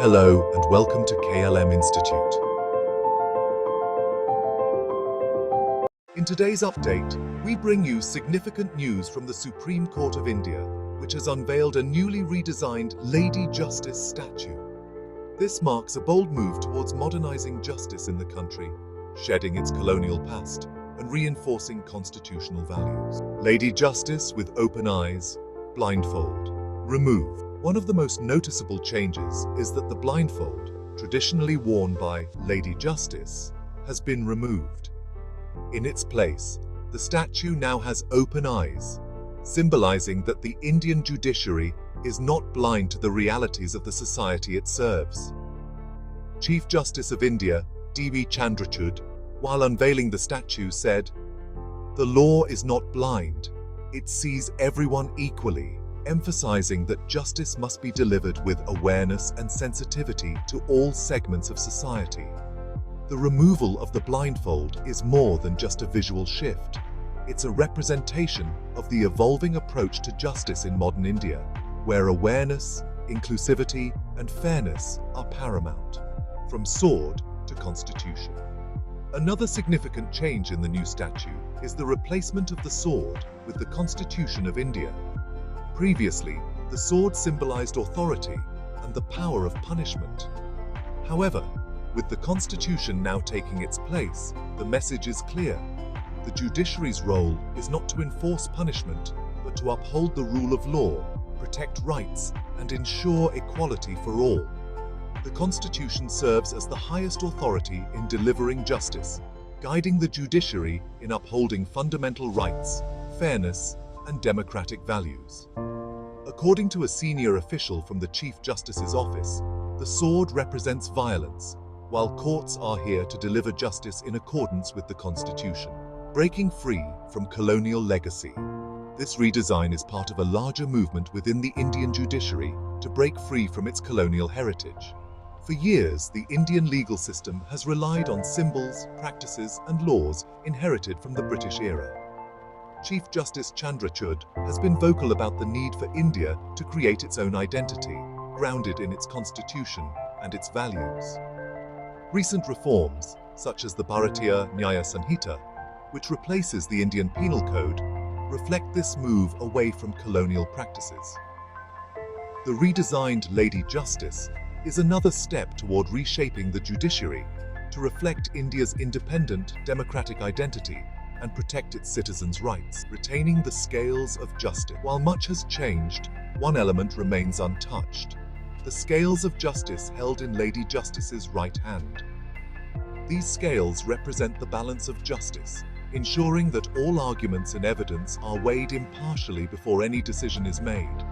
Hello and welcome to KLM Institute. In today's update, we bring you significant news from the Supreme Court of India, which has unveiled a newly redesigned Lady Justice statue. This marks a bold move towards modernizing justice in the country, shedding its colonial past and reinforcing constitutional values. Lady Justice with open eyes, blindfold, removed. One of the most noticeable changes is that the blindfold, traditionally worn by Lady Justice, has been removed. In its place, the statue now has open eyes, symbolizing that the Indian judiciary is not blind to the realities of the society it serves. Chief Justice of India, D.V. Chandrachud, while unveiling the statue, said, "The law is not blind, it sees everyone equally," emphasizing that justice must be delivered with awareness and sensitivity to all segments of society. The removal of the blindfold is more than just a visual shift. It's a representation of the evolving approach to justice in modern India, where awareness, inclusivity, and fairness are paramount, from sword to constitution. Another significant change in the new statue is the replacement of the sword with the Constitution of India. Previously, the sword symbolized authority and the power of punishment. However, with the Constitution now taking its place, the message is clear. The judiciary's role is not to enforce punishment, but to uphold the rule of law, protect rights, and ensure equality for all. The Constitution serves as the highest authority in delivering justice, guiding the judiciary in upholding fundamental rights, fairness, and democratic values. According to a senior official from the Chief Justice's office, the sword represents violence, while courts are here to deliver justice in accordance with the Constitution. Breaking free from colonial legacy. This redesign is part of a larger movement within the Indian judiciary to break free from its colonial heritage. For years, the Indian legal system has relied on symbols, practices, and laws inherited from the British era. Chief Justice Chandrachud has been vocal about the need for India to create its own identity, grounded in its constitution and its values. Recent reforms, such as the Bharatiya Nyaya Sanhita, which replaces the Indian Penal Code, reflect this move away from colonial practices. The redesigned Lady Justice is another step toward reshaping the judiciary to reflect India's independent democratic identity and protect its citizens' rights, retaining the scales of justice. While much has changed, one element remains untouched: the scales of justice held in Lady Justice's right hand. These scales represent the balance of justice, ensuring that all arguments and evidence are weighed impartially before any decision is made.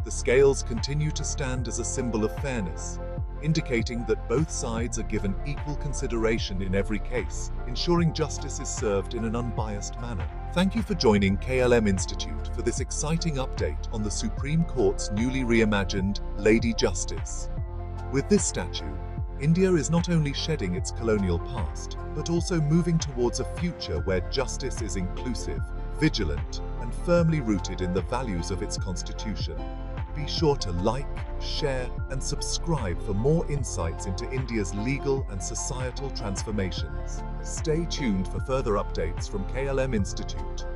The scales continue to stand as a symbol of fairness, indicating that both sides are given equal consideration in every case, ensuring justice is served in an unbiased manner. Thank you for joining KLM Institute for this exciting update on the Supreme Court's newly reimagined Lady Justice. With this statue, India is not only shedding its colonial past, but also moving towards a future where justice is inclusive, vigilant, and firmly rooted in the values of its constitution. Be sure to like, share, and subscribe for more insights into India's legal and societal transformations. Stay tuned for further updates from KLM Institute.